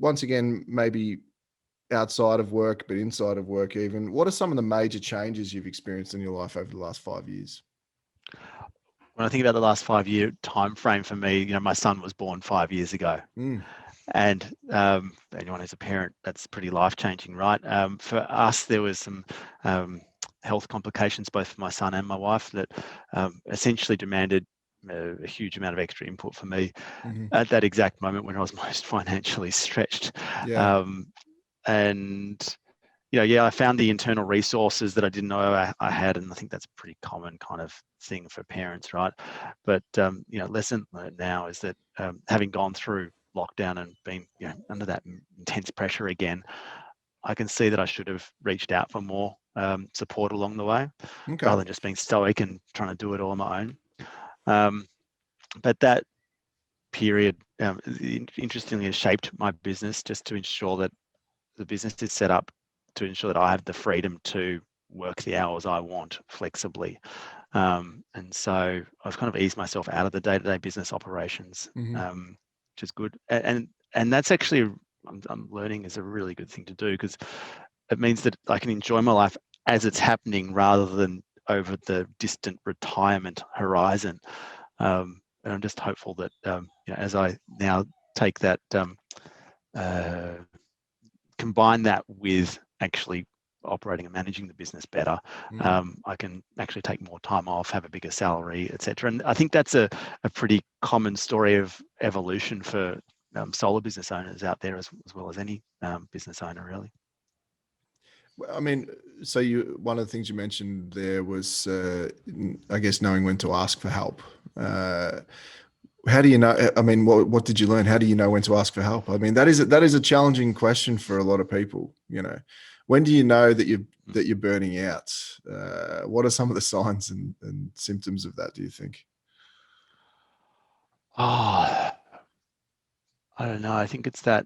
once again, maybe outside of work, but inside of work even, what are some of the major changes you've experienced in your life over the last 5 years? When I think about the last 5 year time frame for me, my son was born 5 years ago. And anyone who's a parent, that's pretty life-changing, right? For us, there was some health complications, both for my son and my wife, that essentially demanded a huge amount of extra input for me at that exact moment when I was most financially stretched. And I found the internal resources that I didn't know I had, and I think that's a pretty common kind of thing for parents, right? But lesson learned now is that having gone through lockdown and been under that intense pressure again, I can see that I should have reached out for more support along the way, rather than just being stoic and trying to do it all on my own. But that period, interestingly, has shaped my business just to ensure that the business is set up to ensure that I have the freedom to work the hours I want flexibly. And so I've kind of eased myself out of the day-to-day business operations, which is good. And that's actually, I'm learning, is a really good thing to do, because it means that I can enjoy my life as it's happening rather than over the distant retirement horizon. And I'm just hopeful that as I now take that, combine that with actually operating and managing the business better, I can actually take more time off, have a bigger salary, etc. And I think that's a pretty common story of evolution for solo business owners out there, as well as any business owner, really. I mean, so one of the things you mentioned there was, I guess, knowing when to ask for help. How do you know? I mean, what did you learn? How do you know when to ask for help? I mean, that is a challenging question for a lot of people. When do you know that you're burning out? What are some of the signs and symptoms of that, do you think? I don't know. I think it's that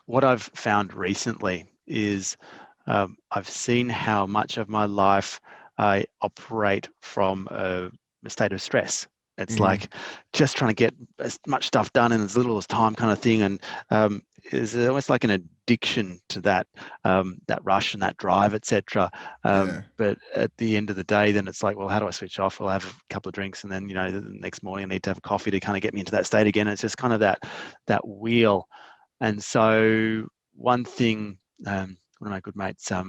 what I've found recently is I've seen how much of my life I operate from a state of stress. It's like just trying to get as much stuff done in as little as time, kind of thing. And it's almost like an addiction to that rush and that drive, etc. But at the end of the day, then it's like, well, how do I switch off? I'll have a couple of drinks, and then the next morning I need to have a coffee to kind of get me into that state again. It's just kind of that wheel. And so one thing, one of my good mates, a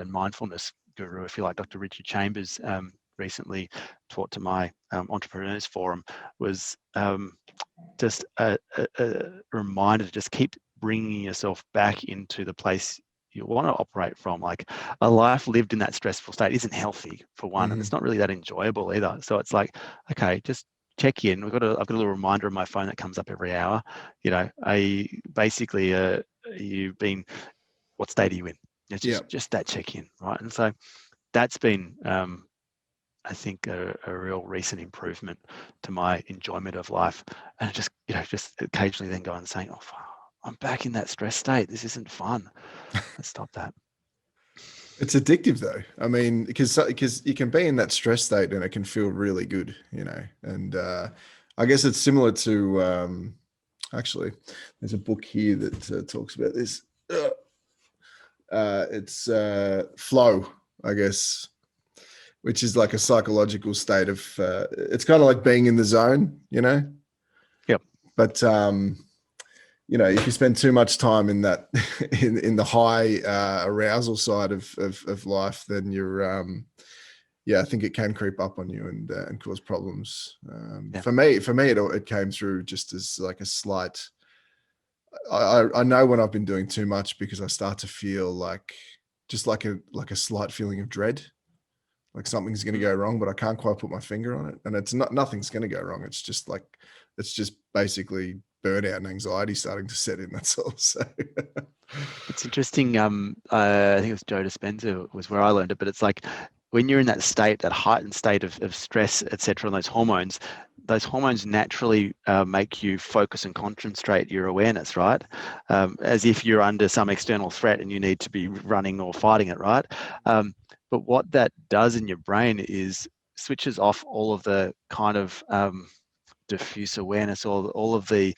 mindfulness guru, if you like, Dr. Richard Chambers, recently taught to my entrepreneurs forum, was just a reminder to just keep bringing yourself back into the place you want to operate from. Like, a life lived in that stressful state isn't healthy, for one, and it's not really that enjoyable either. So it's like, okay, just check in. I've got a little reminder on my phone that comes up every hour. You've been, what state are you in? It's just that check in, right? And so that's been I think a real recent improvement to my enjoyment of life. And just occasionally then going and saying, oh, I'm back in that stress state. This isn't fun. Let's stop that. It's addictive though. I mean, because you can be in that stress state and it can feel really good, and I guess it's similar to, actually, there's a book here that talks about this. It's flow, I guess, which is like a psychological state of, it's kind of like being in the zone, Yep. But, if you spend too much time in that, in the high arousal side of life, then you're, I think it can creep up on you and cause problems. For me, it came through just as like a slight, I know when I've been doing too much, because I start to feel like a slight feeling of dread. Like something's going to go wrong, but I can't quite put my finger on it. And it's nothing's going to go wrong. It's just basically burnout and anxiety starting to set in. That's all. So it's interesting. I think it was Joe Dispenza was where I learned it, but it's like when you're in that state, that heightened state of stress, etc., and those hormones naturally make you focus and concentrate your awareness, right? As if you're under some external threat and you need to be running or fighting it, right? But what that does in your brain is switches off all of the kind of diffuse awareness, or all of the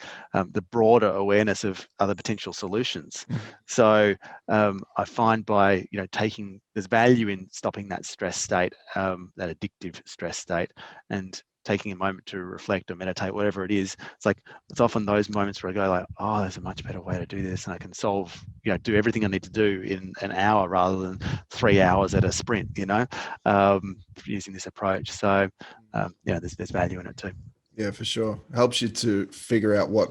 broader awareness of other potential solutions. So I find by there's value in stopping that stress state, that addictive stress state, and taking a moment to reflect or meditate, whatever it is. It's often those moments where I go like, oh, there's a much better way to do this, and I can solve, do everything I need to do in an hour rather than 3 hours at a sprint, using this approach. So there's value in it too. Yeah, for sure. Helps you to figure out what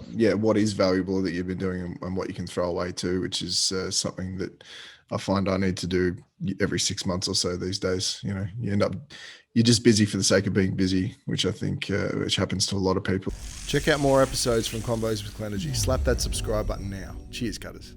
is valuable that you've been doing and what you can throw away too, which is something that I find I need to do every 6 months or so these days. You're just busy for the sake of being busy, which I think which happens to a lot of people. Check out more episodes from Convos with Clenergy. Slap that subscribe button now. Cheers, cutters.